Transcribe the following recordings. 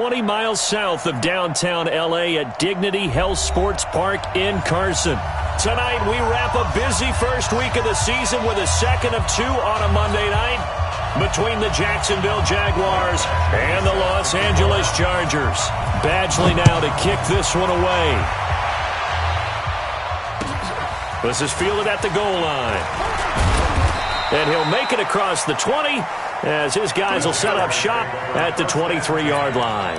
20 miles south of downtown L.A. at Dignity Health Sports Park in Carson. Tonight, we wrap a busy first week of the season with a second of two on a Monday night between the Jacksonville Jaguars and the Los Angeles Chargers. Badgley now to kick this one away. This is fielded at the goal line. And he'll make it across the 20 as his guys will set up shop at the 23-yard line.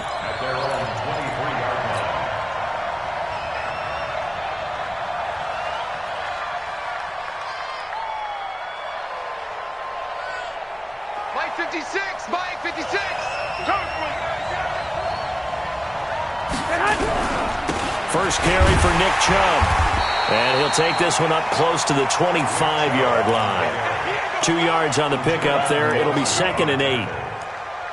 Mike 56, Mike 56. First carry for Nick Chubb. And he'll take this one up close to the 25-yard line. 2 yards on the pickup there. It'll be 2nd and 8.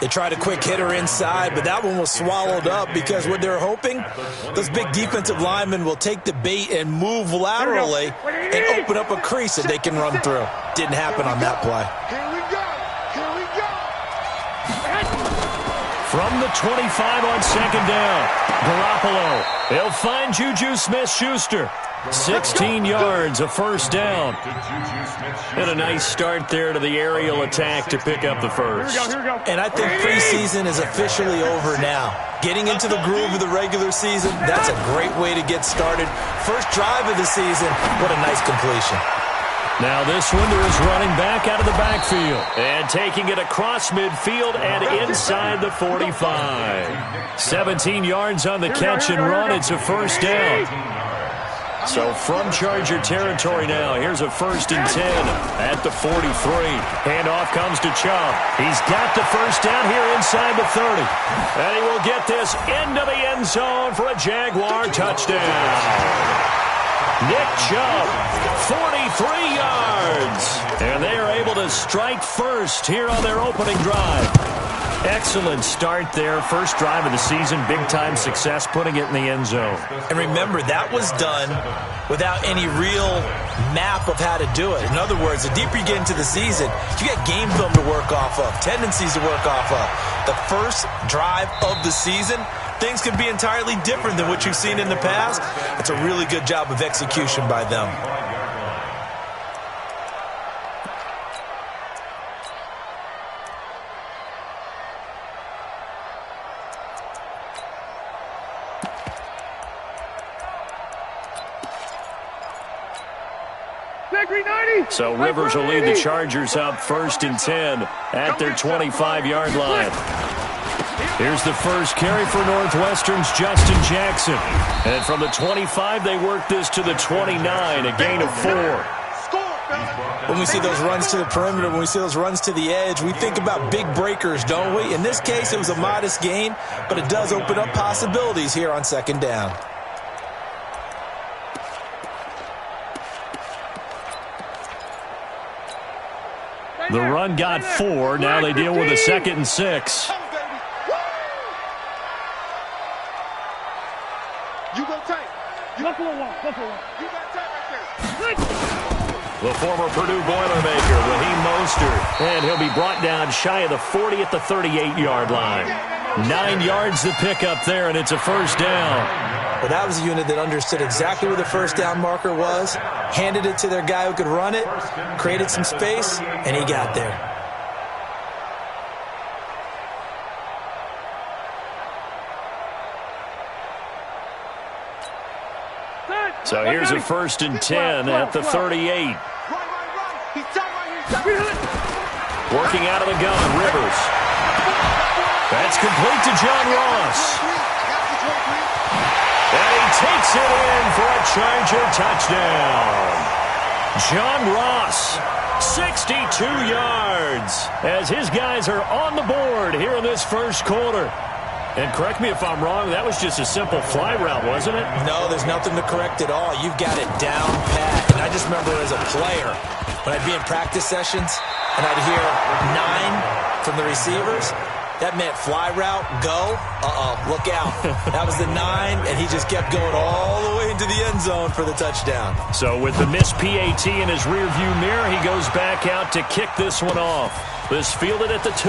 They tried a quick hitter inside, but that one was swallowed up because what they're hoping, those big defensive linemen will take the bait and move laterally and open up a crease that they can run through. Didn't happen on that play. Here we go. Here we go. From the 25 on 2nd down, Garoppolo. He'll find Juju Smith-Schuster. 16 yards, a first down. And a nice start there to the aerial attack to pick up the first. And I think preseason is officially over now. Getting into the groove of the regular season, that's a great way to get started. First drive of the season, what a nice completion. Now this one to his running back out of the backfield. And taking it across midfield and inside the 45. 17 yards on the catch and run. It's a first down. So from Charger territory now, here's a 1st and 10 at the 43. Handoff comes to Chubb. He's got the first down here inside the 30. And he will get this into the end zone for a Jaguar touchdown. Nick Chubb, 43 yards. And they are able to strike first here on their opening drive. Excellent start there. First drive of the season. Big-time success putting it in the end zone. And remember, that was done without any real map of how to do it. In other words, the deeper you get into the season, you got game film to work off of, tendencies to work off of. The first drive of the season, things can be entirely different than what you've seen in the past. It's a really good job of execution by them. So Rivers will lead the Chargers up 1st and 10 at their 25-yard line. Here's the first carry for Northwestern's Justin Jackson. And from the 25, they work this to the 29, a gain of 4. When we see those runs to the perimeter, when we see those runs to the edge, we think about big breakers, don't we? In this case, it was a modest gain, but it does open up possibilities here on 2nd down. The run got 4. Now they deal with a 2nd and 6. You go tight. You got tight right there. The former Purdue Boilermaker, Raheem Mostert. And he'll be brought down shy of the 40 at the 38-yard line. 9 yards to pick up there, and it's a first down. Well, that was a unit that understood exactly where the first down marker was, handed it to their guy who could run it, created some space, and he got there. So here's a 1st and 10 at the 38. Working out of the gun, Rivers. That's complete to John Ross. And he takes it in for a Charger touchdown. John Ross, 62 yards, as his guys are on the board here in this first quarter. And correct me if I'm wrong, that was just a simple fly route, wasn't it? No, there's nothing to correct at all. You've got it down pat. And I just remember as a player, when I'd be in practice sessions, and I'd hear 9 from the receivers, that meant fly route, go, look out. That was the 9, and he just kept going all the way into the end zone for the touchdown. So with the missed PAT in his rearview mirror, he goes back out to kick this one off. This fielded at the 2.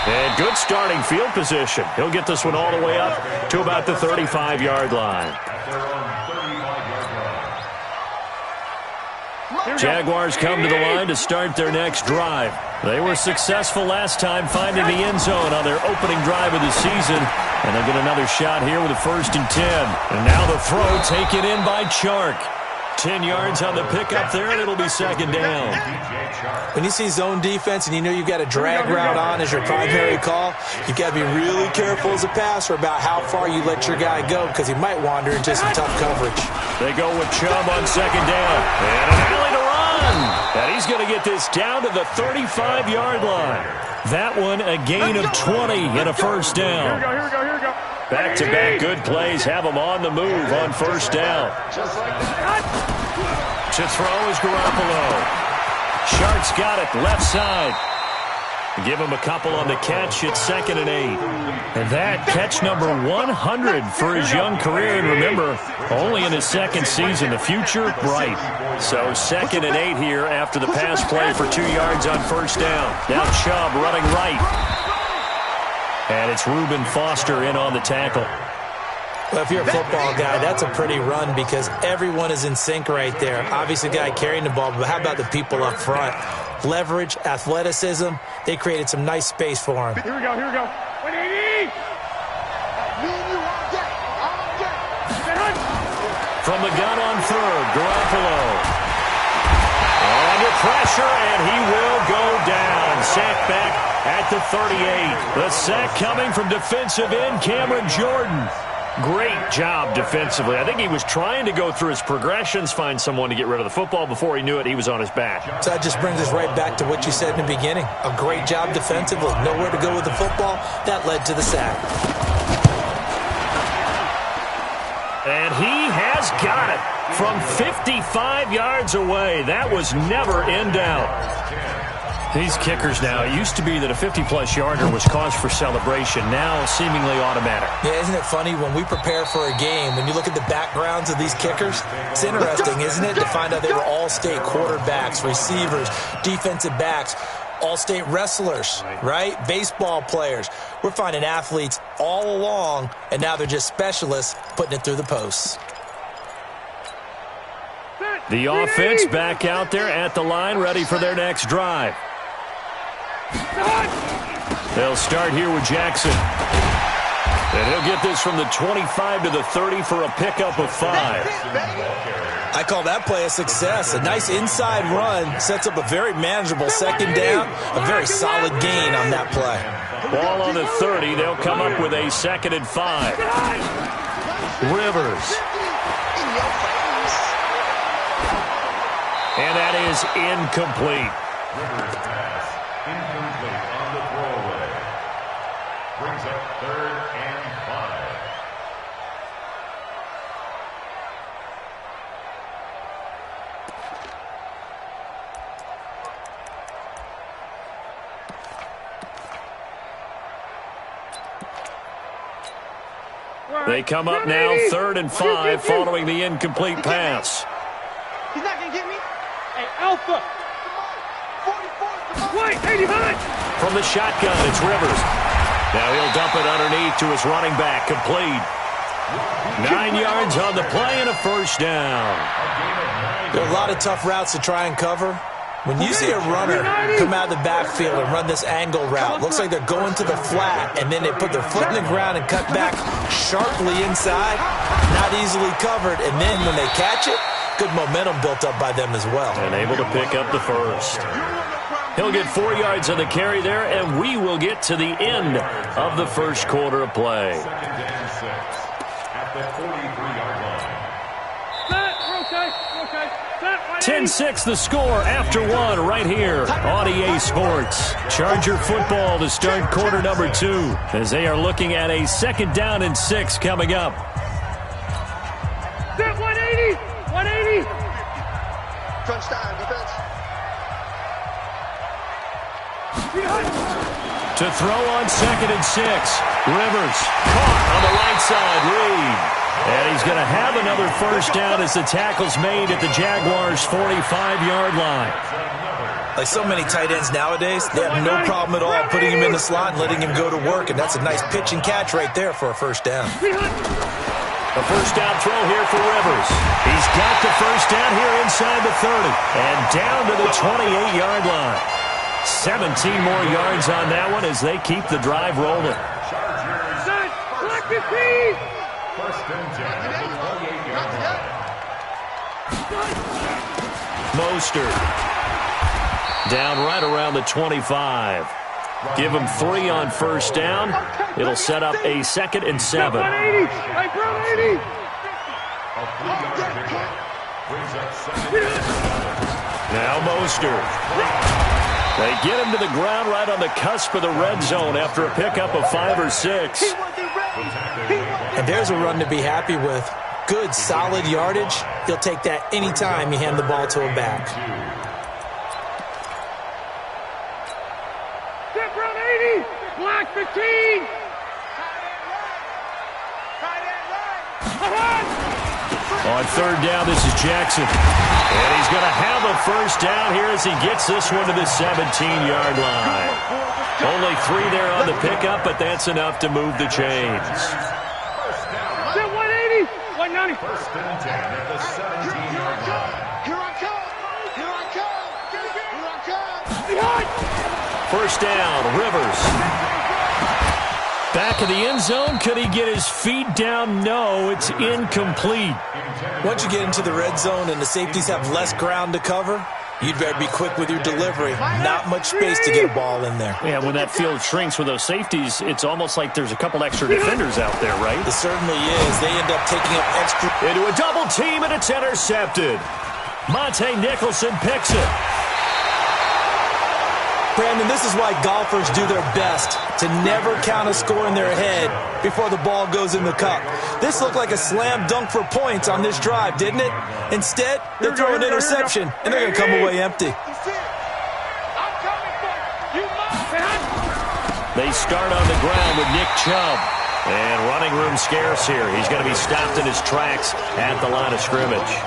And good starting field position. He'll get this one all the way up to about the 35-yard line. Jaguars come to the line to start their next drive. They were successful last time finding the end zone on their opening drive of the season. And they'll get another shot here with a 1st and 10. And now the throw taken in by Chark. 10 yards on the pickup there, and it'll be 2nd down. When you see zone defense and you know you've got a drag route on as your primary call, you've got to be really careful as a passer about how far you let your guy go because he might wander into some tough coverage. They go with Chubb on 2nd down. And an alley to run. And he's going to get this down to the 35-yard line. That one a gain of 20 and a 1st down. Here we go. Back-to-back good plays have him on the move on 1st down. To throw is Garoppolo. Shark's got it, left side. Give him a couple on the catch. It's 2nd and 8. And that catch number 100 for his young career. And remember, only in his 2nd season. The future, bright. So 2nd and 8 here after the pass play for 2 yards on 1st down. Now Chubb running right. And it's Reuben Foster in on the tackle. Well, if you're a football guy, that's a pretty run because everyone is in sync right there. Obviously, the guy carrying the ball, but how about the people up front? Leverage, athleticism, they created some nice space for him. Here we go. 180! From the gun on 3rd, Garoppolo. Under pressure, and he will go down. Sack back at the 38. The sack coming from defensive end Cameron Jordan. Great job defensively. I think he was trying to go through his progressions, find someone to get rid of the football. Before he knew it, he was on his back. So that just brings us right back to what you said in the beginning. A great job defensively. Nowhere to go with the football. That led to the sack. And he has got it from 55 yards away. That was never in doubt. These kickers now, it used to be that a 50-plus yarder was cause for celebration. Now seemingly automatic. Yeah, isn't it funny when we prepare for a game, when you look at the backgrounds of these kickers, it's interesting, isn't it, to find out they were all-state quarterbacks, receivers, defensive backs, all-state wrestlers, right? Baseball players. We're finding athletes all along, and now they're just specialists putting it through the posts. The offense back out there at the line, ready for their next drive. They'll start here with Jackson. And he'll get this from the 25 to the 30 for a pickup of 5. I call that play a success. A nice inside run sets up a very manageable 2nd down. A very solid gain on that play. Ball on the 30. They'll come up with a 2nd and 5. Rivers. And that is incomplete. Incomplete on the throwaway. Brings up 3rd and 5. They come up now 3rd and 5 following the incomplete pass. He's not going to get me. Hey, Alpha. Wait, 80 behind. From the shotgun, it's Rivers. Now he'll dump it underneath to his running back. Complete. 9 yards on the play and a 1st down. There are a lot of tough routes to try and cover. When you see a runner come out of the backfield and run this angle route, looks like they're going to the flat, and then they put their foot in the ground and cut back sharply inside, not easily covered, and then when they catch it, good momentum built up by them as well. And able to pick up the 1st. He'll get 4 yards on the carry there, and we will get to the end of the 1st quarter of play. at the 43-yard line. 10-6 the score after 1 right here on EA Sports. Charger football to start quarter number 2 as they are looking at a 2nd down and 6 coming up. 180. Crunch time, defense. To throw on 2nd and 6. Rivers caught on the right side. Reed. And he's going to have another 1st down as the tackle's made at the Jaguars' 45-yard line. Like so many tight ends nowadays, they have no problem at all putting him in the slot and letting him go to work, and that's a nice pitch and catch right there for a first down. A first down throw here for Rivers. He's got the first down here inside the 30 and down to the 28-yard line. 17 more yards on that one as they keep the drive rolling. First and 10 at the 28-yard line. Mostert. Down right around the 25. Give him 3 on first down. It'll set up a 2nd and 7. A 3-yard pickup brings up 2nd. Now Mostert. They get him to the ground right on the cusp of the red zone after a pickup of 5 or 6. And there's a run to be happy with. Good, solid yardage. He'll take that anytime you hand the ball to him back. Step run 80. Block 15. On third down, this is Jackson. And he's going to have a first down here as he gets this one to the 17-yard line. Only 3 there on the pickup, but that's enough to move the chains. Step 180. 190. First and 10 at the 17-yard line. Here I come. Here I come. Here I come. First down, Rivers. Back of the end zone. Could he get his feet down? No, it's incomplete. Once you get into the red zone and the safeties have less ground to cover, you'd better be quick with your delivery. Not much space to get a ball in there. Yeah, when that field shrinks with those safeties, it's almost like there's a couple extra defenders out there, right? It certainly is. They end up taking up extra. Into a double team, and it's intercepted. Monte Nicholson picks it. Brandon, this is why golfers do their best to never count a score in their head before the ball goes in the cup. This looked like a slam dunk for points on this drive, didn't it? Instead, they're throwing an interception, and they're going to come away empty. They start on the ground with Nick Chubb. And running room scarce here. He's going to be stopped in his tracks at the line of scrimmage.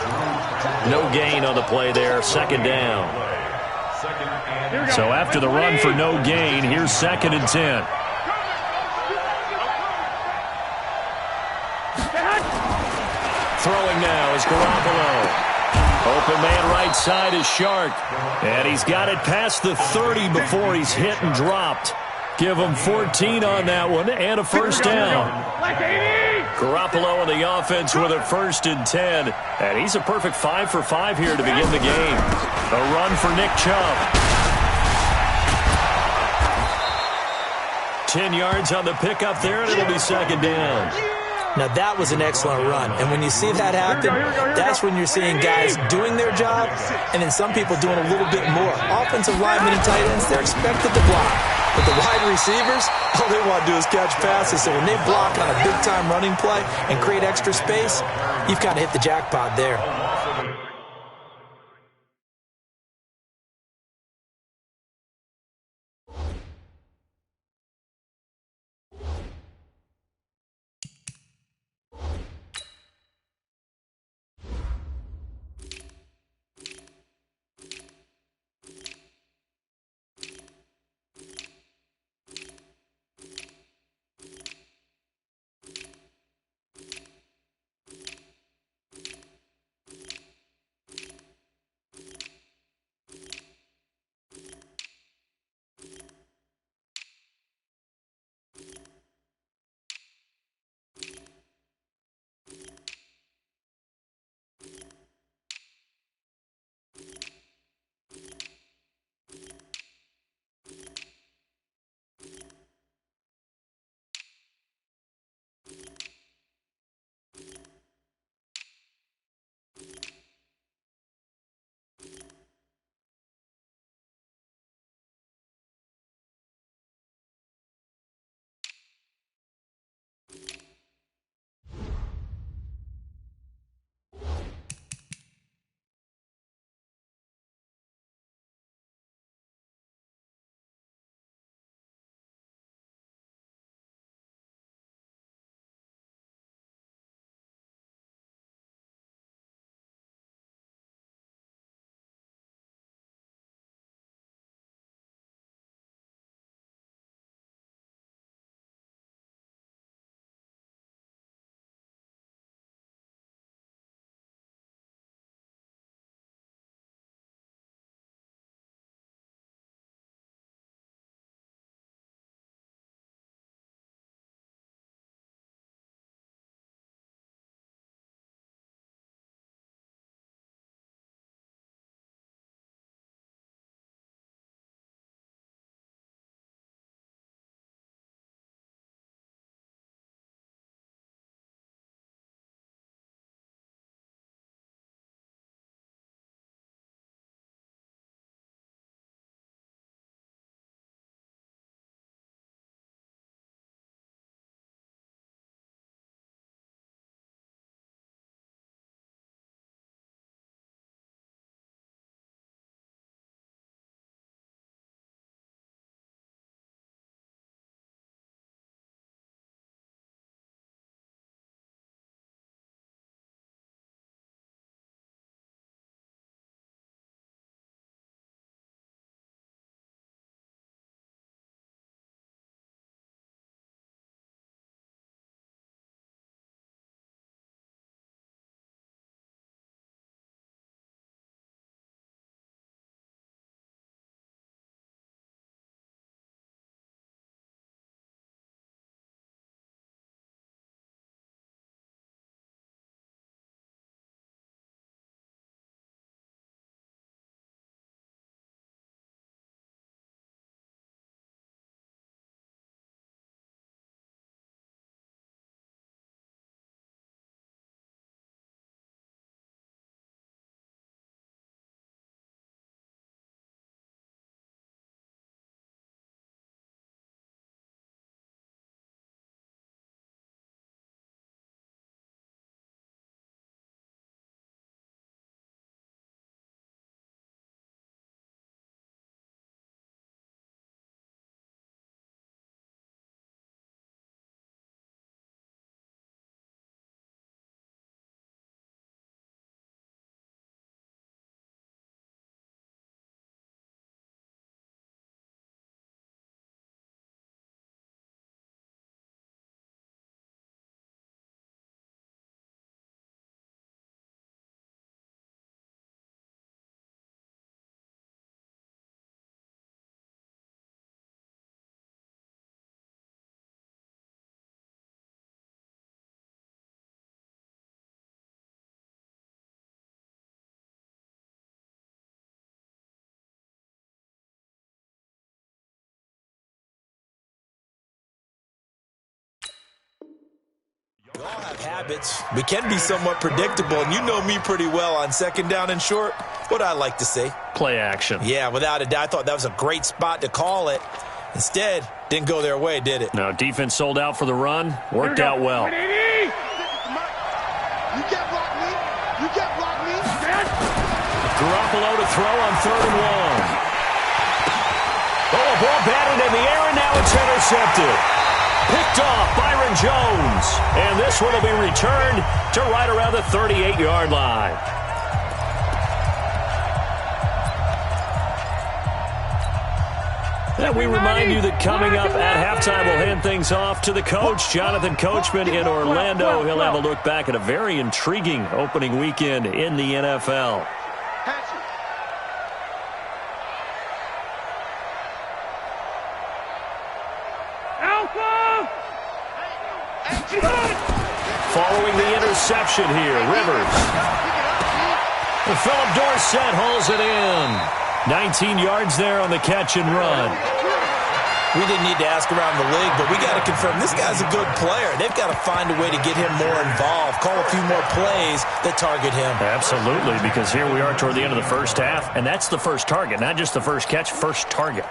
No gain on the play there. 2nd down. So after the run for no gain, here's 2nd and 10. Throwing now is Garoppolo. Open man right side is Shark. And he's got it past the 30 before he's hit and dropped. Give him 14 on that one and a first down. Garoppolo on the offense with a 1st and 10. And he's a perfect 5 for 5 here to begin the game. A run for Nick Chubb. 10 yards on the pickup there, and it'll be 2nd down. Now, that was an excellent run. And when you see that happen, that's when you're seeing guys doing their job and then some people doing a little bit more. Offensive linemen and tight ends, they're expected to block. But the wide receivers, all they want to do is catch passes. So when they block on a big-time running play and create extra space, you've kind of hit the jackpot there. We all have habits. We can be somewhat predictable, and you know me pretty well on second down and short. What I like to see. Play action. Yeah, without a doubt. I thought that was a great spot to call it. Instead, didn't go their way, did it? No, defense sold out for the run. Worked out well. You can't block me. You can't block me. Garoppolo to throw on 3rd and 1. Oh, ball batted in the air, and now it's intercepted. Picked off Byron Jones. And this one will be returned to right around the 38-yard line. And we remind you that coming up at halftime, we'll hand things off to the coach, Jonathan Coachman in Orlando. He'll have a look back at a very intriguing opening weekend in the NFL. Following the interception here, Rivers. And Philip Dorsett hauls it in. 19 yards there on the catch and run. We didn't need to ask around the league, but we got to confirm this guy's a good player. They've got to find a way to get him more involved, call a few more plays that target him. Absolutely, because here we are toward the end of the first half, and that's the first target, not just the first catch, first target.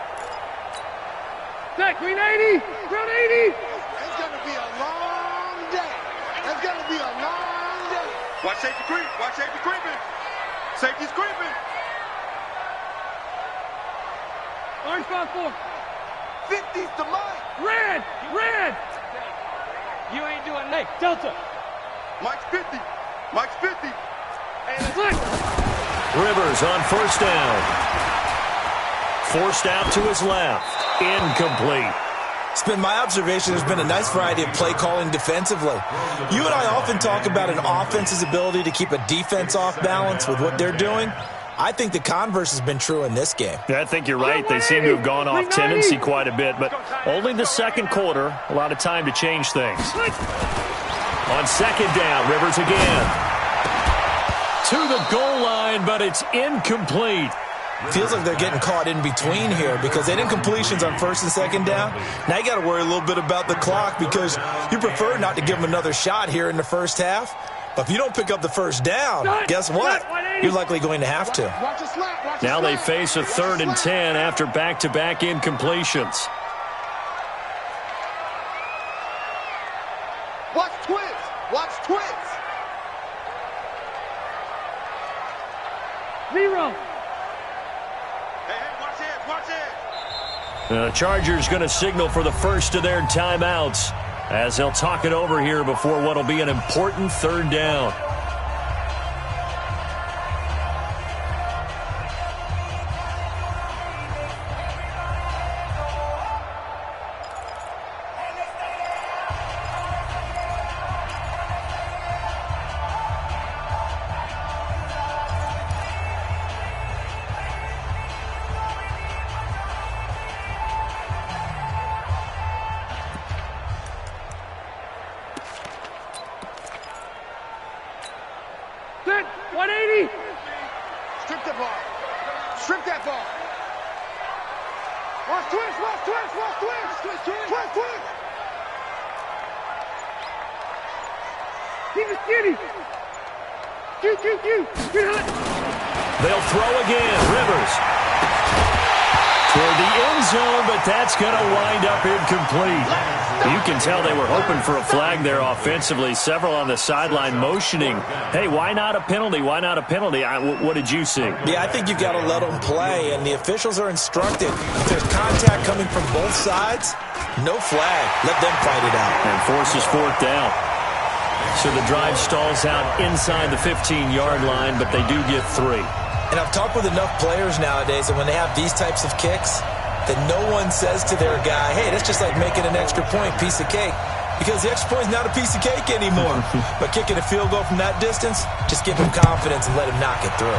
Back, green 80, ground 80. It's going to be a long day. It's going to be a long day. Watch safety creep. Watch safety creeping. Safety's creeping. Orange 5-4. 50's to Mike. Red. You ain't doing nothing. Delta. Mike's 50. Mike's 50. Flick. Rivers on 1st down. Forced out to his left. Incomplete. It's been my observation there's been a nice variety of play calling defensively. You and I often talk about an offense's ability to keep a defense off balance with what they're doing. I think the converse has been true in this game. I think you're right. They seem to have gone off tendency quite a bit, but only the second quarter, a lot of time to change things. On 2nd down, Rivers again. To the goal line, but it's incomplete. Feels like they're getting caught in between here because they didn't completions on 1st and 2nd down. Now you got to worry a little bit about the clock because you prefer not to give them another shot here in the first half. But if you don't pick up the 1st down, guess what? You're likely going to have to. Now they face a 3rd and 10 after back-to-back incompletions. Watch twins. Watch twins. 0. The Chargers going to signal for the first of their timeouts as they'll talk it over here before what will be an important 3rd down. Set. 180. Strip the ball. Strip that ball. Watch twins. Watch twins. Watch twins. Twins. Twins. Keep it skinny. Q. Get hot. They'll throw again. Rivers. Toward the end zone, but that's going to wind up incomplete. You can tell they were hoping for a flag there offensively. Several on the sideline motioning, hey, why not a penalty? Why not a penalty? What did you see? Yeah, I think you've got to let them play, and the officials are instructed. If there's contact coming from both sides, no flag. Let them fight it out. And forces 4th down. So the drive stalls out inside the 15-yard line, but they do get 3. And I've talked with enough players nowadays that when they have these types of kicks, that no one says to their guy, hey, that's just like making an extra point, piece of cake. Because the extra point is not a piece of cake anymore. But kicking a field goal from that distance, just give him confidence and let him knock it through.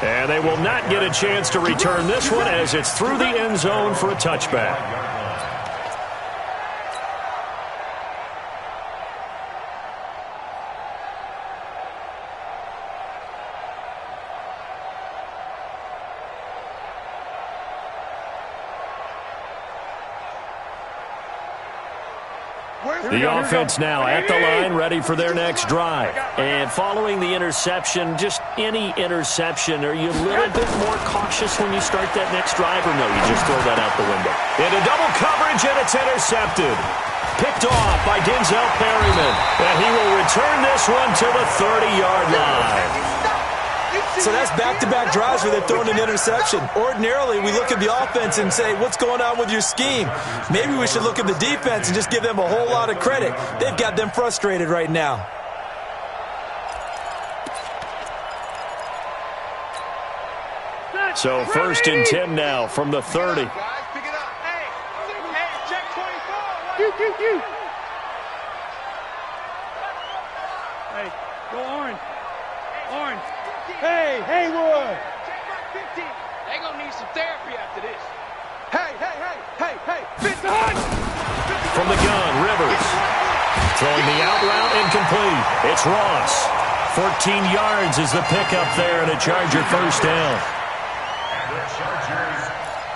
And they will not get a chance to return this one as it's through the end zone for a touchback. The offense now at the line, ready for their next drive. And following the interception, just any interception, are you a little bit more cautious when you start that next drive, or no, you just throw that out the window? Into double coverage, and it's intercepted. Picked off by Denzel Perryman. And he will return this one to the 30-yard line. So that's back-to-back drives where they're throwing an interception. Ordinarily, we look at the offense and say, what's going on with your scheme? Maybe we should look at the defense and just give them a whole lot of credit. They've got them frustrated right now. So 1st and 10 now from the 30. Hey, go Orange. Orange. Hey, Haywood. They're going to need some therapy after this. Hey. From the gun, Rivers. Throwing the out route, incomplete. It's Ross. 14 yards is the pickup there, and a Charger first down. And the Chargers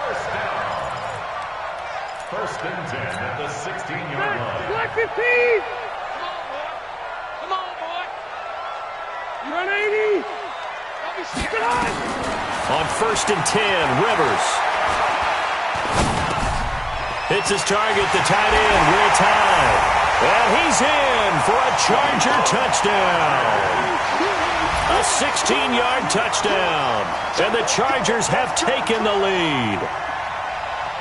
first down. 1st and 10 at the 16-yard line. Black 15. Come on, boy. Run 80. Don't be scared. Get on. On 1st and 10, Rivers. Hits his target, the tight end, Will Tye. And he's in for a Charger touchdown. A 16-yard touchdown. And the Chargers have taken the lead.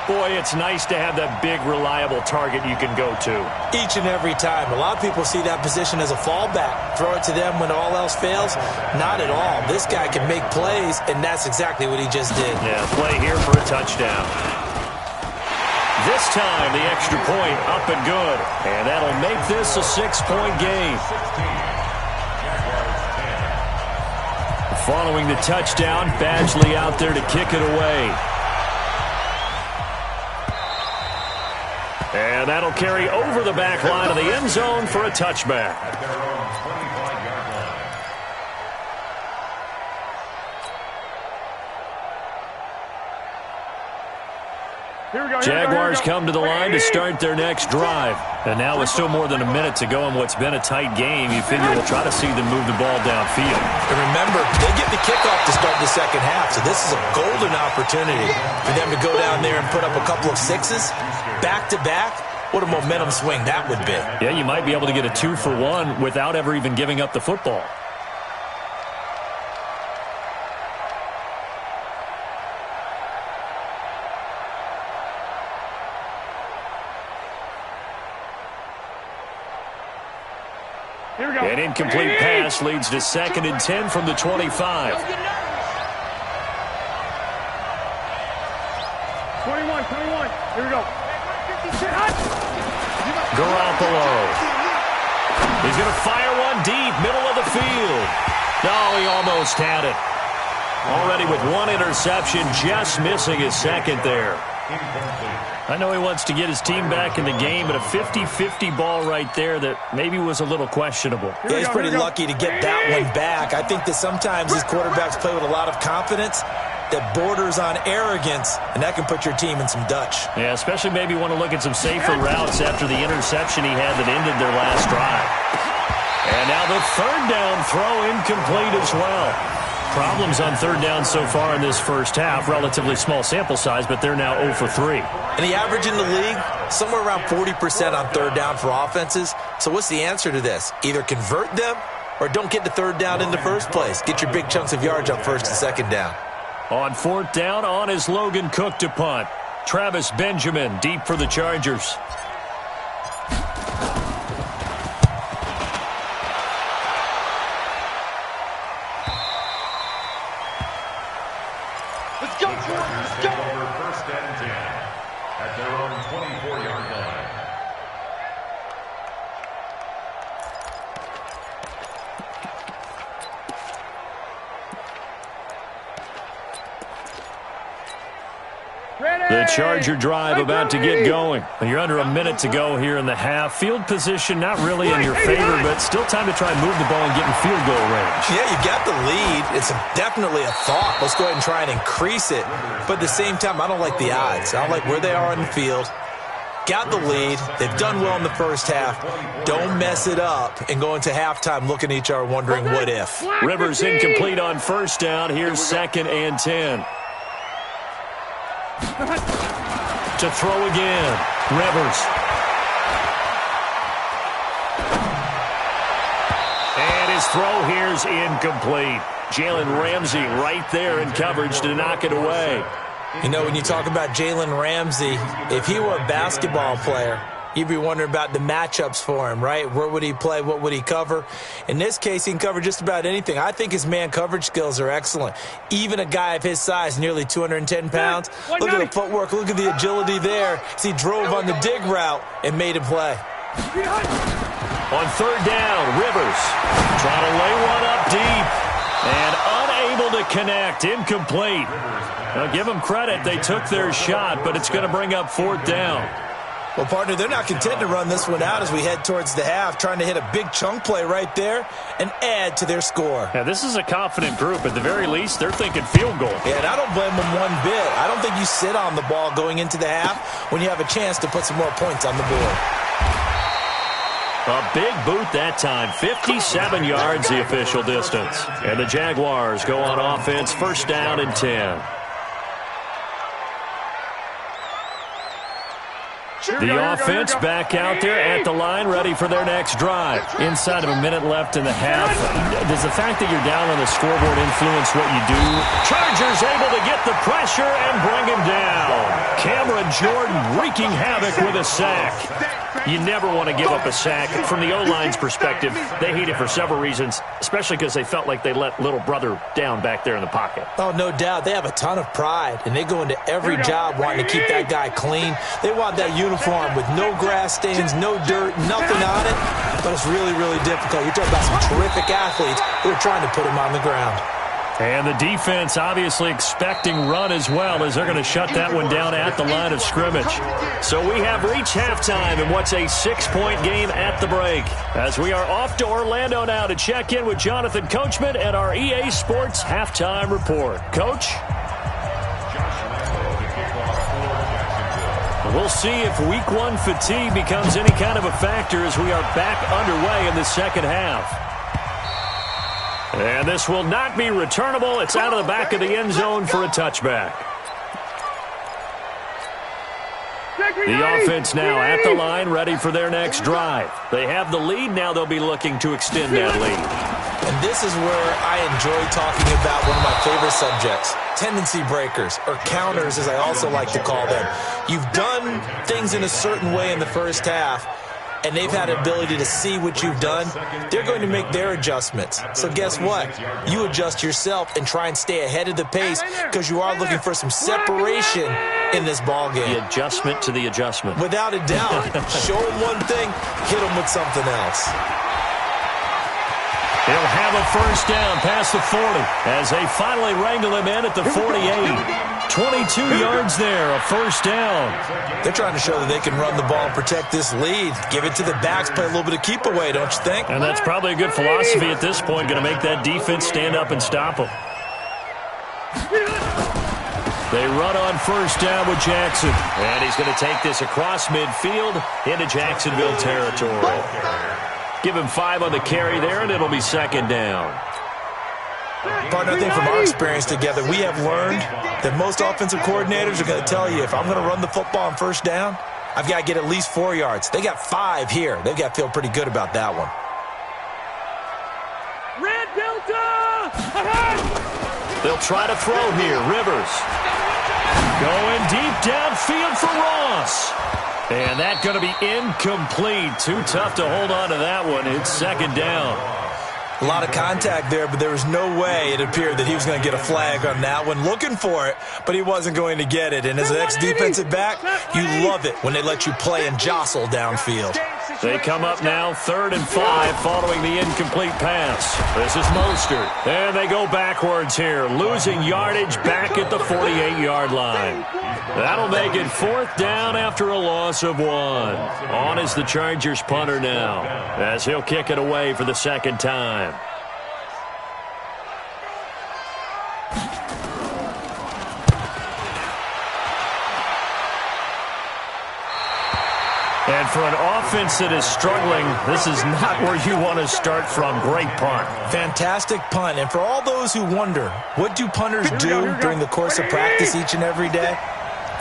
Boy, it's nice to have that big, reliable target you can go to. Each and every time. A lot of people see that position as a fallback. Throw it to them when all else fails. Not at all. This guy can make plays, and that's exactly what he just did. Yeah, play here for a touchdown. This time, the extra point up and good. And that'll make this a 6-point game. Following the touchdown, Badgley out there to kick it away. And that'll carry over the back line of the end zone for a touchback. At their own 25-yard line. Jaguars come to the line to start their next drive. And now with still more than a minute to go in what's been a tight game, you figure we'll try to see them move the ball downfield. And remember, they get the kickoff to start the second half, so this is a golden opportunity for them to go down there and put up a couple of sixes back-to-back. What a momentum swing that would be. Yeah, you might be able to get a 2-for-1 without ever even giving up the football. Here we go. An incomplete pass leads to 2nd and 10 from the 25. 21. Here we go. Garoppolo. He's going to fire one deep, middle of the field. No, he almost had it. Already with one interception, just missing his 2nd there. I know he wants to get his team back in the game, but a 50-50 ball right there that maybe was a little questionable. Yeah, he's pretty lucky to get that one back. I think that sometimes these quarterbacks play with a lot of confidence that borders on arrogance, and that can put your team in some Dutch. Yeah, especially maybe want to look at some safer routes after the interception he had that ended their last drive. And now the 3rd down throw incomplete as well. Problems on 3rd down so far in this first half. Relatively small sample size, but they're now 0 for 3. And the average in the league, somewhere around 40% on 3rd down for offenses. So what's the answer to this? Either convert them or don't get the 3rd down in the first place. Get your big chunks of yards on 1st and 2nd down. On 4th down, on is Logan Cook to punt. Travis Benjamin deep for the Chargers. Let's go, Jordan. Let's go. Over 1st and 10 at their own 24-yard line. The Charger drive about to get going. You're under a minute to go here in the half. Field position not really in your favor, but still time to try and move the ball and get in field goal range. Yeah, you got the lead. It's definitely a thought. Let's go ahead and try and increase it. But at the same time, I don't like the odds. I don't like where they are on the field. got the lead. They've done well in the first half. Don't mess it up and go into halftime looking at each other wondering what if. Rivers incomplete on first down. Here's 2nd and 10. To throw again. Rivers. And his throw here's incomplete. Jalen Ramsey right there in coverage to knock it away. You know, when you talk about Jalen Ramsey, if he were a basketball player, you'd be wondering about the matchups for him, right? Where would he play? What would he cover? In this case, he can cover just about anything. I think his man coverage skills are excellent. Even a guy of his size, nearly 210 pounds, look at the footwork, look at the agility there as he drove on the dig route and made a play. On 3rd down, Rivers trying to lay one up deep and unable to connect. Incomplete. Now, give them credit. They took their shot, but it's going to bring up 4th down. Well, partner, they're not content to run this one out as we head towards the half, trying to hit a big chunk play right there and add to their score. Yeah, this is a confident group. At the very least, they're thinking field goal. Yeah, and I don't blame them one bit. I don't think you sit on the ball going into the half when you have a chance to put some more points on the board. A big boot that time. 57 yards the official distance. And the Jaguars go on offense, 1st down and 10. The offense back out there at the line, ready for their next drive. Inside of a minute left in the half. Does the fact that you're down on the scoreboard influence what you do? Chargers able to get the pressure and bring him down. Cameron Jordan wreaking havoc with a sack. You never want to give up a sack. From the O-line's perspective, they hate it for several reasons, especially because they felt like they let little brother down back there in the pocket. Oh, no doubt. They have a ton of pride, and they go into every job wanting to keep that guy clean. They want that uniform with no grass stains, no dirt, nothing on it, but it's really, really difficult. You're talking about some terrific athletes who are trying to put him on the ground. And the defense obviously expecting run as well, as they're going to shut that one down at the line of scrimmage. So we have reached halftime in what's a 6-point game at the break, as we are off to Orlando now to check in with Jonathan Coachman and our EA Sports Halftime Report. Coach? We'll see if Week 1 fatigue becomes any kind of a factor as we are back underway in the second half. And this will not be returnable. It's out of the back of the end zone for a touchback. The offense now at the line, ready for their next drive. They have the lead. Now they'll be looking to extend that lead. And this is where I enjoy talking about one of my favorite subjects, tendency breakers, or counters as I also like to call them. You've done things in a certain way in the first half, and they've had an ability to see what you've done. They're going to make their adjustments. So guess what? You adjust yourself and try and stay ahead of the pace because you are looking for some separation in this ball game. The adjustment to the adjustment. Without a doubt. Show them one thing, hit them with something else. He'll have a first down past the 40 as they finally wrangle him in at the 48. 22 yards there, a first down. They're trying to show that they can run the ball and protect this lead. Give it to the backs, play a little bit of keep away, don't you think? And that's probably a good philosophy at this point, going to make that defense stand up and stop them. They run on first down with Jackson. And he's going to take this across midfield into Jacksonville territory. Give him 5 on the carry there, and it'll be second down. Partner, I think from our experience together, we have learned that most offensive coordinators are going to tell you, if I'm going to run the football on first down, I've got to get at least 4 yards. They got 5 here. They've got to feel pretty good about that one. Red Delta! They'll try to throw here. Rivers going deep downfield for Ross. And that's going to be incomplete. Too tough to hold on to that one. It's second down. A lot of contact there, but there was no way it appeared that he was going to get a flag on that one. Looking for it, but he wasn't going to get it. And as an ex-defensive back, you love it when they let you play and jostle downfield. They come up now 3rd and 5 following the incomplete pass. This is Mostert. And they go backwards here, losing yardage back at the 48-yard line. That'll make it 4th down after a loss of 1. On is the Chargers punter now, as he'll kick it away for the second time. And for an offense that is struggling, this is not where you want to start from. Great punt. Fantastic punt. And for all those who wonder, what do punters do during the course of practice each and every day?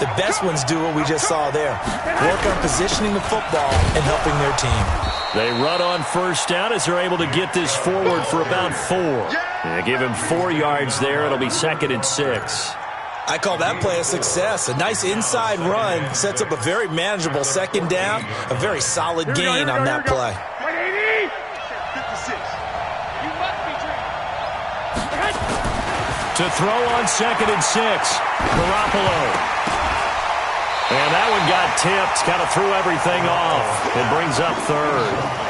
The best ones do what we just saw there. Work on positioning the football and helping their team. They run on first down as they're able to get this forward for about 4. They give him 4 yards there. It'll be 2nd and 6. I call that play a success. A nice inside run sets up a very manageable 2nd down. A very solid gain on that play. To throw on 2nd and 6. Garoppolo. And that one got tipped. Kind of threw everything off. It brings up 3rd.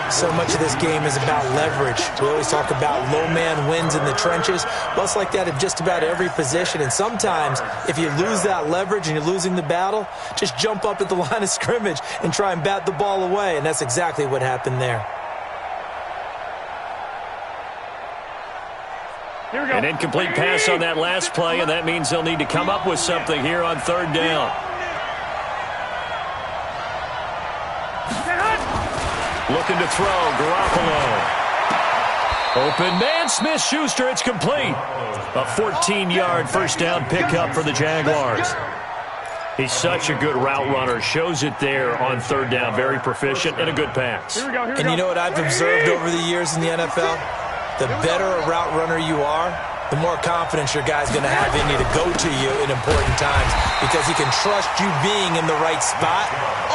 So much of this game is about leverage. We always talk about low man wins in the trenches. Well, it's like that in just about every position. And sometimes, if you lose that leverage and you're losing the battle, just jump up at the line of scrimmage and try and bat the ball away. And that's exactly what happened there. Here we go. An incomplete pass on that last play, and that means they'll need to come up with something here on 3rd down. Looking to throw, Garoppolo. Open man, Smith-Schuster, it's complete. A 14-yard first down pickup for the Jaguars. He's such a good route runner. Shows it there on 3rd down. Very proficient and a good pass. And you know what I've observed over the years in the NFL? The better a route runner you are, the more confidence your guy's going to have in you to go to you in important times because he can trust you being in the right spot,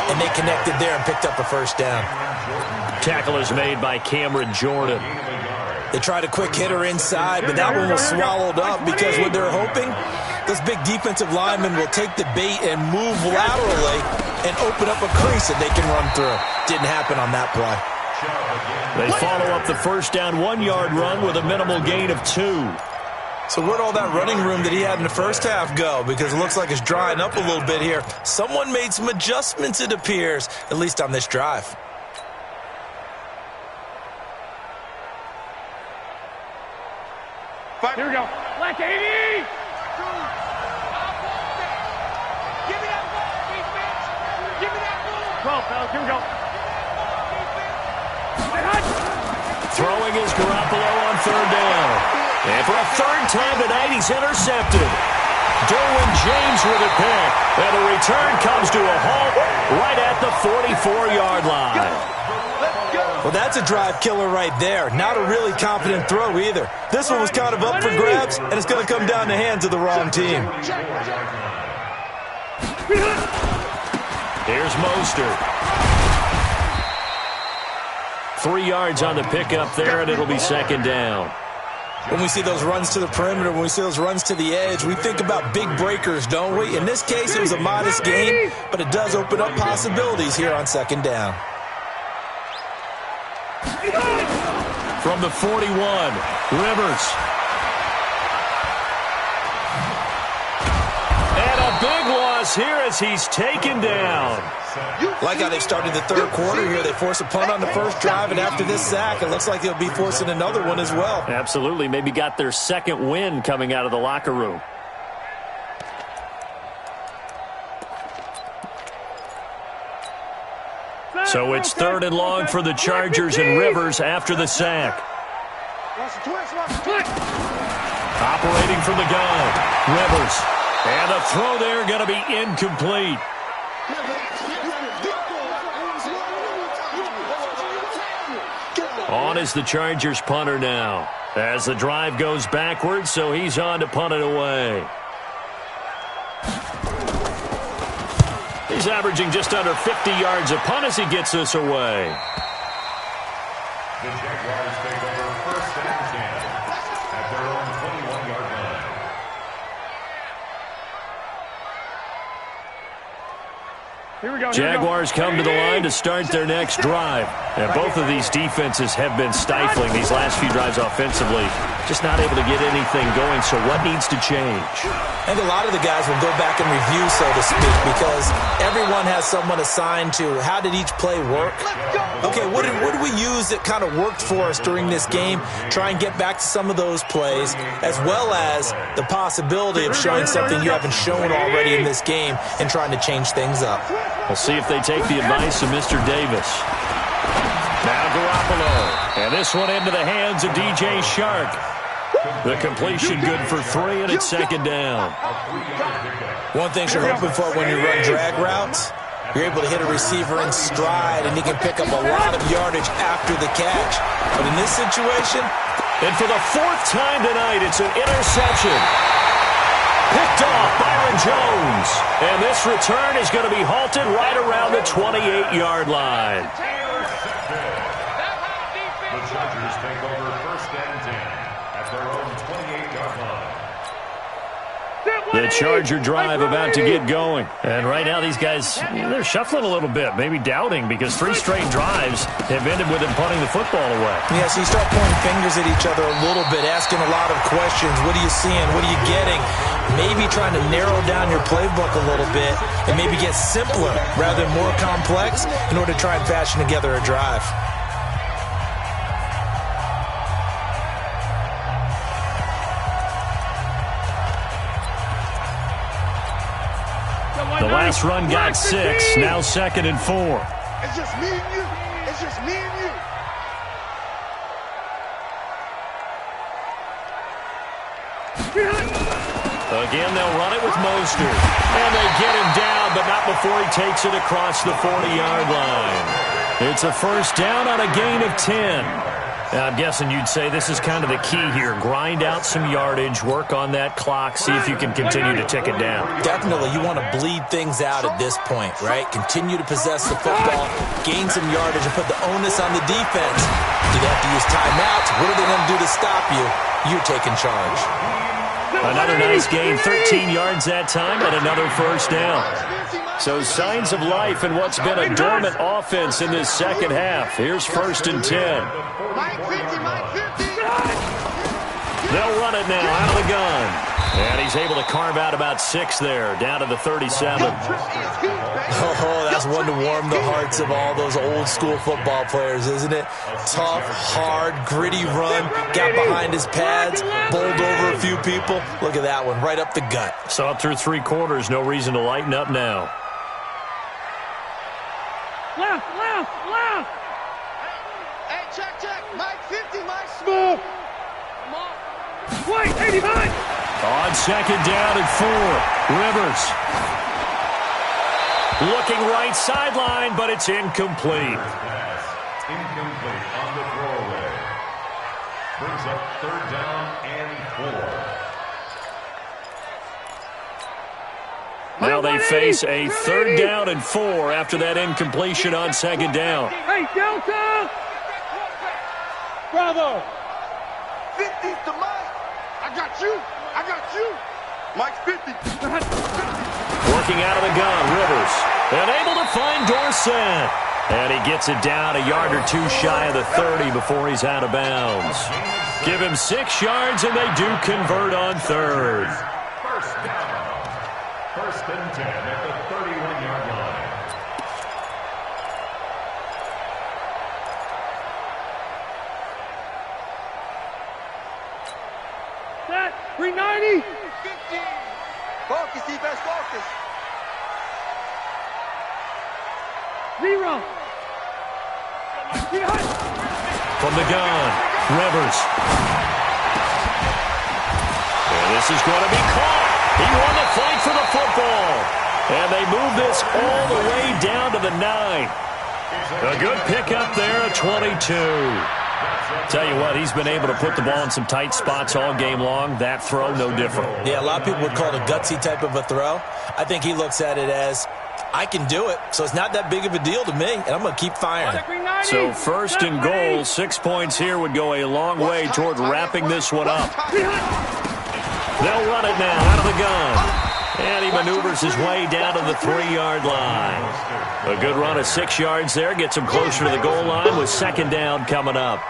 and they connected there and picked up a first down. Tackle is made by Cameron Jordan. They tried a quick hitter inside, but that one was swallowed up because what they're hoping, this big defensive lineman will take the bait and move laterally and open up a crease that they can run through. Didn't happen on that play. They follow up the first down 1-yard run with a minimal gain of 2. So where'd all that running room that he had in the first half go? Because it looks like it's drying up a little bit here. Someone made some adjustments, it appears, at least on this drive. Here we go. Black 80! Give me that ball, defense! Give me that ball! 12, fellas, here we go. Throwing is Garoppolo on 3rd down. And for a 3rd time tonight, he's intercepted. Derwin James with a pick. And the return comes to a halt right at the 44-yard line. Well, that's a drive killer right there. Not a really confident throw either. This one was kind of up for grabs, and it's going to come down the hands of the wrong team. Here's Mostert. 3 yards on the pickup there, and it'll be 2nd down. When we see those runs to the perimeter, when we see those runs to the edge, we think about big breakers, don't we? In this case, it was a modest gain, but it does open up possibilities here on 2nd down. From the 41, Rivers. And a big loss here as he's taken down. Like how they've started the 3rd quarter here. They force a punt on the first drive, and after this sack, it looks like they'll be forcing another one as well. Absolutely. Maybe got their 2nd win coming out of the locker room. So it's 3rd and long for the Chargers and Rivers after the sack. Operating from the gun, Rivers. And the throw there going to be incomplete. On is the Chargers punter now. As the drive goes backwards, so he's on to punt it away. He's averaging just under 50 yards a punt as he gets this away. The Jaguars take over 1st and 10 at their own 21-yard line. Here we go. Jaguars come to the line to start their next drive. And both of these defenses have been stifling these last few drives offensively. Just not able to get anything going, so what needs to change? I think a lot of the guys will go back and review, so to speak, because everyone has someone assigned to how did each play work. Okay, what did we use that kind of worked for us during this game? Try and get back to some of those plays, as well as the possibility of showing something you haven't shown already in this game and trying to change things up. We'll see if they take the advice of Mr. Davis. Now Garoppolo. And this one into the hands of DJ Shark. The completion good for 3, and it's second down. One thing you're hoping for when you run drag routes, you're able to hit a receiver in stride, and he can pick up a lot of yardage after the catch. But in this situation, and for the 4th time tonight, it's an interception. Picked off Byron Jones. And this return is going to be halted right around the 28-yard line. The Chargers take over 1st and 10 at their own 28-yard line. The Charger drive about to get going. And right now these guys, they're shuffling a little bit, maybe doubting, because 3 straight drives have ended with them punting the football away. Yeah, so you start pointing fingers at each other a little bit, asking a lot of questions. What are you seeing? What are you getting? Maybe trying to narrow down your playbook a little bit and maybe get simpler rather than more complex in order to try and fashion together a drive. The last run got 6, now 2nd and 4. It's just me and you. It's just me and you. Again, they'll run it with Mostert. And they get him down, but not before he takes it across the 40-yard line. It's a first down on a gain of 10. Now, I'm guessing you'd say this is kind of the key here. Grind out some yardage, work on that clock, see if you can continue to tick it down. Definitely, you want to bleed things out at this point, right? Continue to possess the football, gain some yardage, and put the onus on the defense. Do they have to use timeouts? What are they going to do to stop you? You're taking charge. Another nice gain, 13 yards that time, and another first down. So signs of life in what's been a dormant offense in this second half. Here's 1st and 10. They'll run it now out of the gun. And he's able to carve out about 6 there, down to the 37. Oh, that's one to warm the hearts of all those old school football players, isn't it? Tough, hard, gritty run, got behind his pads, bowled over a few people. Look at that one, right up the gut. So up through 3 quarters, no reason to lighten up now. Left. Hey, check. Mike 50, Mike smooth. Come on. Wait, 89. On 2nd down and 4, Rivers. Looking right sideline, but it's incomplete. Incomplete on the throwaway. Brings up 3rd down and 4. Now they face a 3rd down and 4 after that incompletion on 2nd down. Hey, Delta! Bravo. 50 to Mike. I got you. Mike's 50. Working out of the gun, Rivers. And able to find Dorsett. And he gets it down a yard or 2 shy of the 30 before he's out of bounds. Give him 6 yards, and they do convert on 3rd. First down. 1st and 10 at the 31-yard line. Set. 390. 50. Focus, defense, focus. 0. From the gun, Rivers. And this is going to be caught. He won the fight for the football. And they move this all the way down to the 9. A good pickup there at 22. Tell you what, he's been able to put the ball in some tight spots all game long. That throw, no different. Yeah, a lot of people would call it a gutsy type of a throw. I think he looks at it as, I can do it, so it's not that big of a deal to me, and I'm going to keep firing. So 1st and goal, 6 points here would go a long way toward wrapping this one up. They'll run it now out of the gun. And he maneuvers his way down to the 3-yard line. A good run of 6 yards there. Gets him closer to the goal line with 2nd down coming up.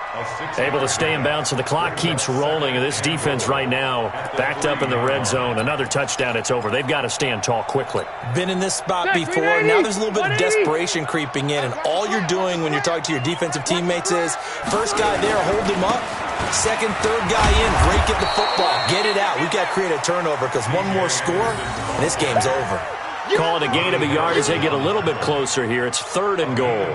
Able to stay in bounds, so the clock keeps rolling. And this defense right now backed up in the red zone. Another touchdown, it's over. They've got to stand tall quickly. Been in this spot before. Now there's a little bit of desperation creeping in. And all you're doing when you're talking to your defensive teammates is, first guy there, hold him up. Second, third guy in, break it the football. Get it out. We've got to create a turnover because one more score, and this game's over. Call it a gain of a yard as they get a little bit closer here. It's 3rd and goal.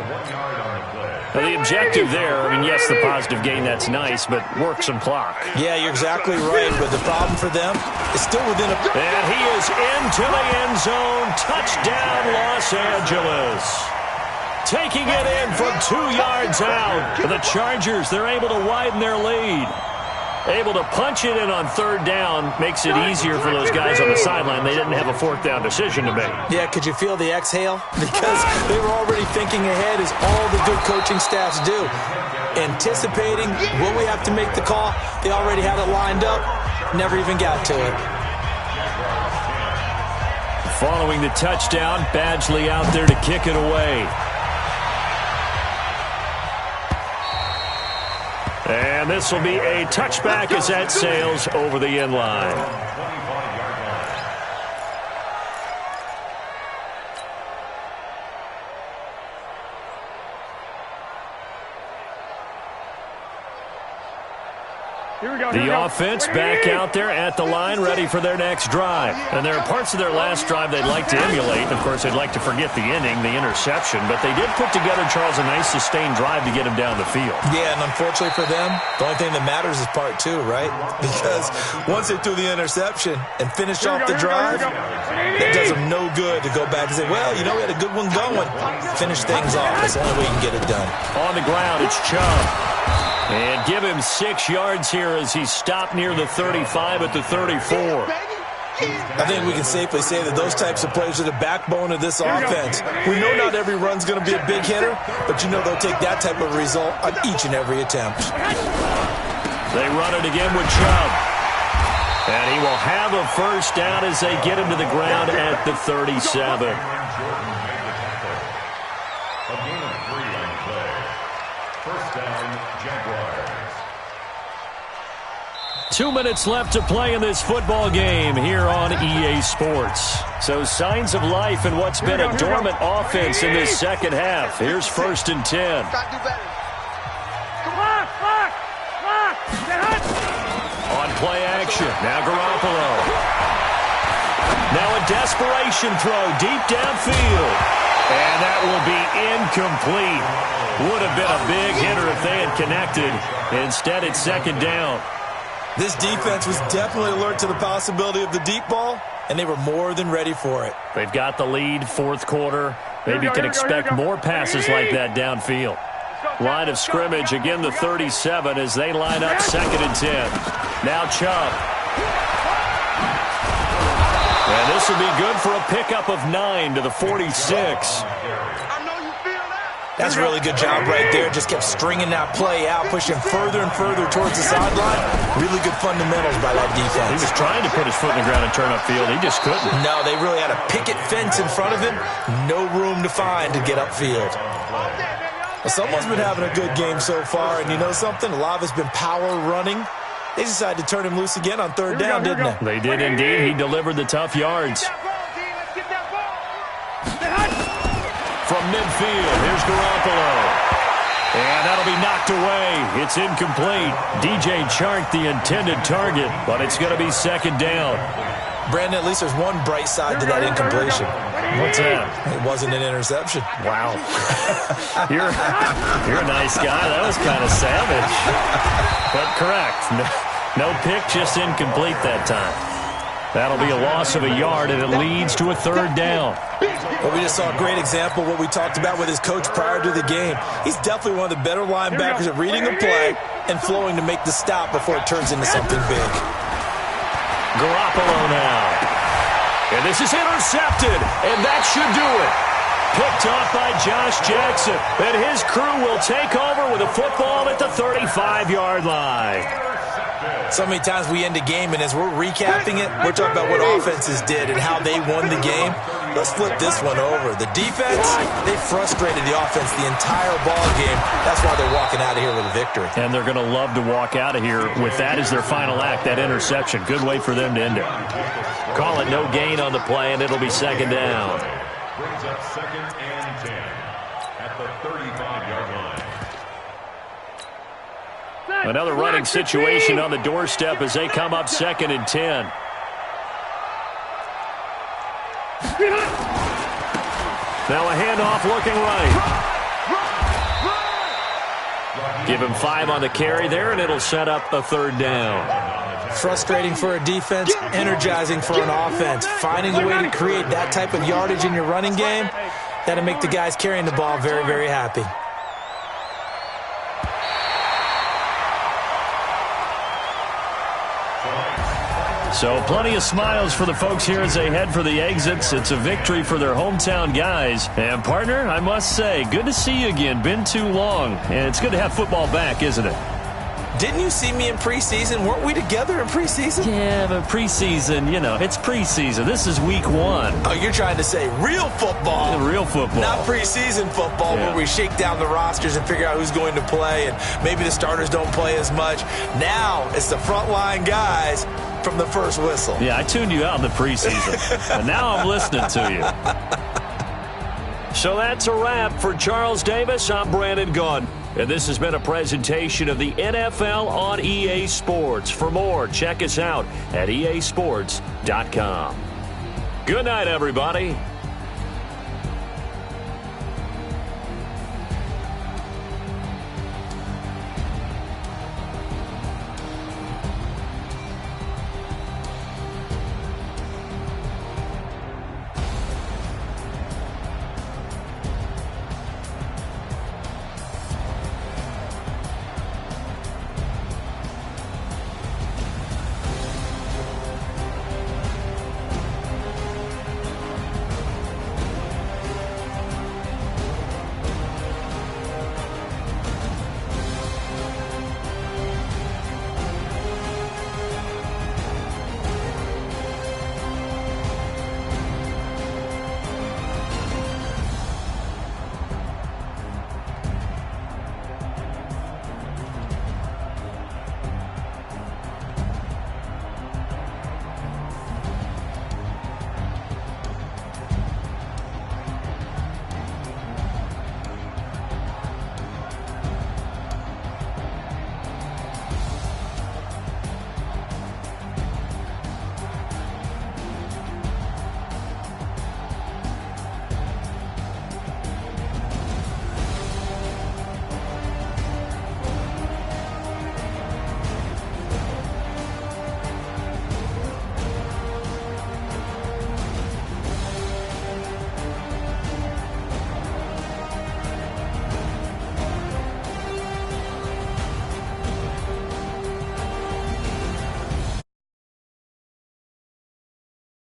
Now, the objective there, I mean, yes, the positive gain, that's nice, but work some clock. Yeah, you're exactly right, but the problem for them is still within a... And he is into the end zone. Touchdown, Los Angeles. Taking it in from 2 yards out. The Chargers, they're able to widen their lead. Able to punch it in on 3rd down makes it easier for those guys on the sideline. They didn't have a 4th down decision to make. Yeah, could you feel the exhale? Because they were already thinking ahead, as all the good coaching staffs do. Anticipating, will we have to make the call? They already had it lined up. Never even got to it. Following the touchdown, Badgley out there to kick it away. And this will be a touchback as that sails over the end line. The offense back out there at the line, ready for their next drive. And there are parts of their last drive they'd like to emulate. Of course, they'd like to forget the inning, the interception. But they did put together, Charles, a nice sustained drive to get him down the field. Yeah, and unfortunately for them, the only thing that matters is part 2, right? Because once they threw the interception and finished off the drive, it does them no good to go back and say, well, you know, we had a good one going. Finish things off. That's the only way you can get it done. On the ground, it's Chubb. And give him 6 yards here as he's stopped near the 35 at the 34. I think we can safely say that those types of plays are the backbone of this offense. We know not every run's going to be a big hitter, but you know they'll take that type of result on each and every attempt. They run it again with Chubb. And he will have a 1st down as they get him to the ground at the 37. A gain of 3 on the play. 1st down, Jaguars. 2 minutes left to play in this football game here on EA Sports. So signs of life in what's been a dormant offense in this second half. Here's 1st and 10. On play action, now Garoppolo. Now a desperation throw deep downfield. And that will be incomplete. Would have been a big hitter if they had connected. Instead, it's 2nd down. This defense was definitely alert to the possibility of the deep ball, and they were more than ready for it. They've got the lead, 4th quarter. Maybe can expect more passes like that downfield. Line of scrimmage, again the 37 as they line up 2nd and 10. Now Chubb. And this will be good for a pickup of 9 to the 46. That's a really good job right there. Just kept stringing that play out, pushing further and further towards the sideline. Really good fundamentals by that defense. He was trying to put his foot in the ground and turn upfield. He just couldn't. No, they really had a picket fence in front of him. No room to find to get upfield. Well, someone's been having a good game so far, and you know something? A lot of it's been power running. They decided to turn him loose again on 3rd down, didn't they? They did indeed. He delivered the tough yards. From midfield, here's Garoppolo. And that'll be knocked away. It's incomplete. DJ Chark, the intended target, but it's going to be 2nd down. Brandon, at least there's one bright side to that incompletion. What's that? It wasn't an interception. Wow. You're a nice guy. That was kind of savage. But correct. No pick, just incomplete that time. That'll be a loss of a yard, and it leads to a 3rd down. Well, we just saw a great example of what we talked about with his coach prior to the game. He's definitely one of the better linebackers at reading a play and flowing to make the stop before it turns into something big. Garoppolo now. And this is intercepted, and that should do it. Picked off by Josh Jackson, and his crew will take over with a football at the 35-yard line. So many times we end a game, and as we're recapping it, we're talking about what offenses did and how they won the game. Let's flip this one over. The defense, they frustrated the offense the entire ball game. That's why they're walking out of here with a victory. And they're going to love to walk out of here with that as their final act, that interception. Good way for them to end it. Call it no gain on the play, and it'll be 2nd down. Brings up 2nd and 10 at the 35-yard line. Another running situation on the doorstep as they come up 2nd and 10. Now a handoff looking right. Give him 5 on the carry there, and it'll set up a 3rd down. Frustrating for a defense, energizing for an offense. Finding a way to create that type of yardage in your running game, that'll make the guys carrying the ball very, very happy. So plenty of smiles for the folks here as they head for the exits. It's a victory for their hometown guys. And, partner, I must say, good to see you again. Been too long. And it's good to have football back, isn't it? Didn't you see me in preseason? Weren't we together in preseason? Yeah, but preseason, you know, it's preseason. This is week 1. Oh, you're trying to say real football. Yeah, real football. Not preseason football where we shake down the rosters and figure out who's going to play, and maybe the starters don't play as much. Now it's the frontline guys from the first whistle. Yeah, I tuned you out in the preseason. And now I'm listening to you. So that's a wrap for Charles Davis. I'm Brandon Gaudin. And this has been a presentation of the NFL on EA Sports. For more, check us out at easports.com. Good night, everybody.